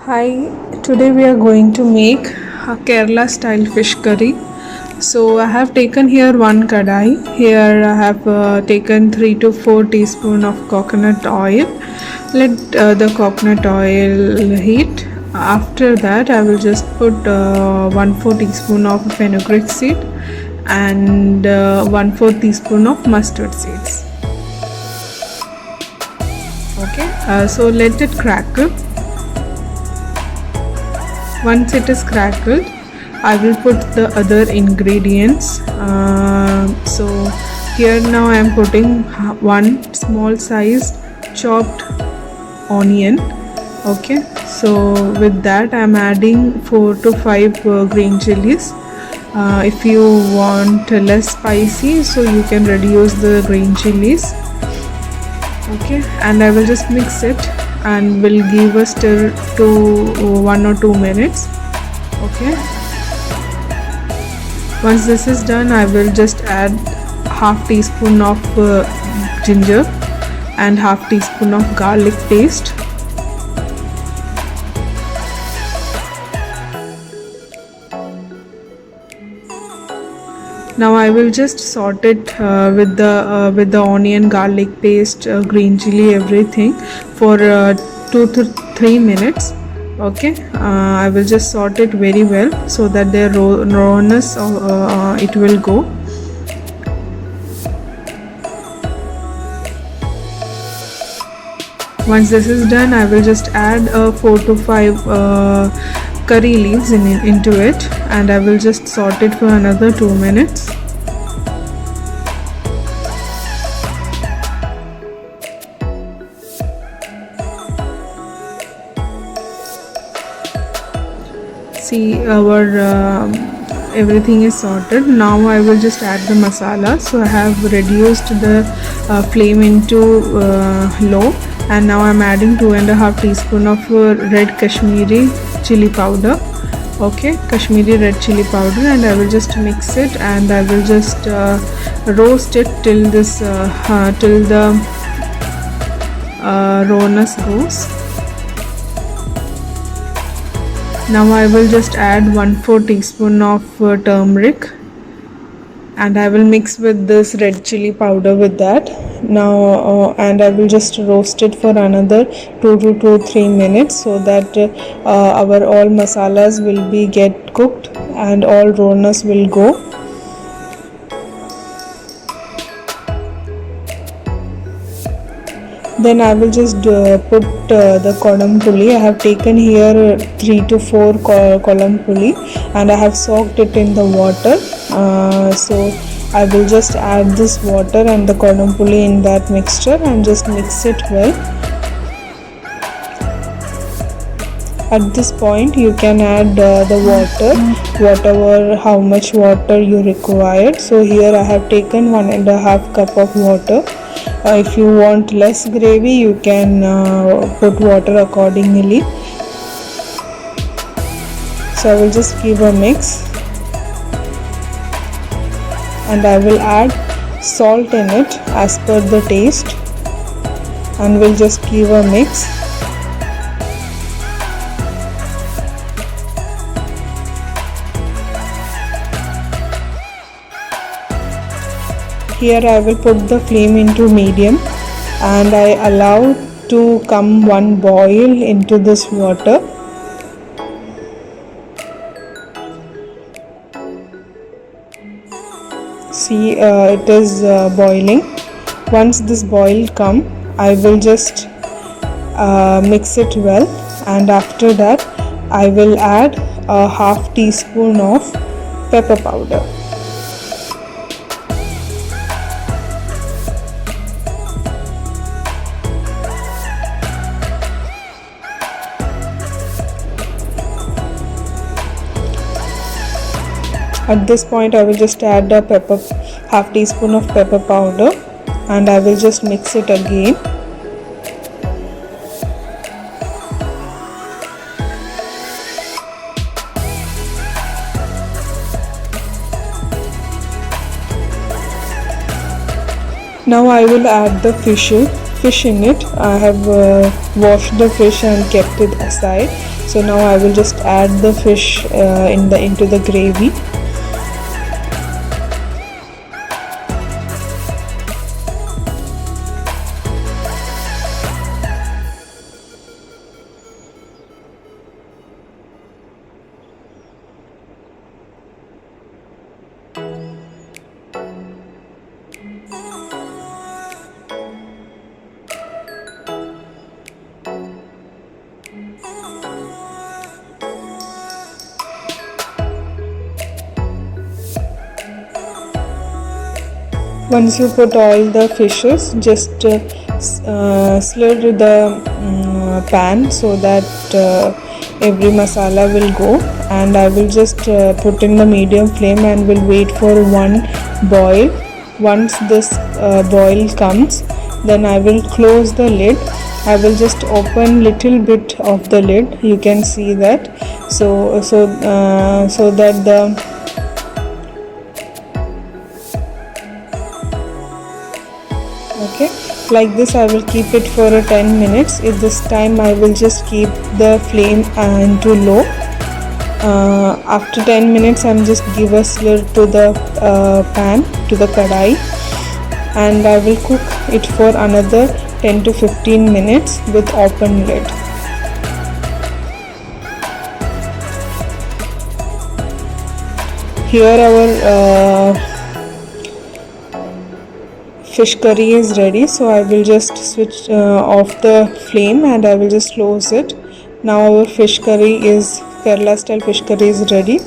Hi, today we are going to make a Kerala style fish curry. So I have taken here one kadai. Here I have taken 3 to 4 teaspoon of coconut oil. Let the coconut oil heat. After that I will just put 1/4 teaspoon of fennegreek seed and 1/4 teaspoon of mustard seeds. Okay, so let it crackle. Once it is crackled, I will put the other ingredients. So here now I am putting one small sized chopped onion. Okay, so with that I am adding 4 to 5 green chilies. If you want less spicy, so you can reduce the green chilies. Okay, and I will just mix it and will give a stir to 1 or 2 minutes. Okay, once this is done, I will just add half teaspoon of ginger and half teaspoon of garlic paste. Now I will just sort it with the onion, garlic paste, green chili, everything for 2 to 3 minutes. Okay, I will just sort it very well so that the rawness it will go. Once this is done, I will just add 4 to 5 curry leaves into it, and I will just saute it for another 2 minutes. See, our everything is sorted. Now I will just add the masala. So I have reduced the flame into low, and now I'm adding 2.5 teaspoon of red Kashmiri chili powder. Okay, Kashmiri red chili powder, and I will just mix it, and I will just roast it till till the rawness goes. Now I will just add 1/4 teaspoon of turmeric, and I will mix with this red chili powder with that. Now and I will just roast it for another 2 to 3 minutes so that our all masalas will be get cooked and all rawness will go. Then I will just put the Koddam pullie. I have taken here 3 to 4 Koddam pullie, and I have soaked it in the water. So I will just add this water and the Koddam pullie in that mixture and just mix it well. At this point you can add the water, whatever how much water you require. So here I have taken 1.5 cup of water. If you want less gravy, you can put water accordingly. So I will just give a mix, and I will add salt in it as per the taste, and will just give a mix. Here I will put the flame into medium, and I allow to come one boil into this water. See, it is boiling. Once this boil come, I will just mix it well, and after that I will add a half teaspoon of pepper powder. At this point I will just add a half teaspoon of pepper powder, and I will just mix it again. Now I will add the fish. fish in it. I have washed the fish and kept it aside. So now I will just add the fish into the gravy. Once you put all the fishes, just slur the pan so that every masala will go, and I will just put in the medium flame and will wait for one boil. Once this boil comes, then I will close the lid. I will just open little bit of the lid. You can see that. So that the okay, like this I will keep it for 10 minutes. At this time I will just keep the flame into low. After 10 minutes I'm just give a slur to the pan, to the kadai, and I will cook it for another 10 to 15 minutes with open lid. Here our fish curry is ready, so I will just switch off the flame and I will just close it. Now our fish curry is Kerala style fish curry is ready.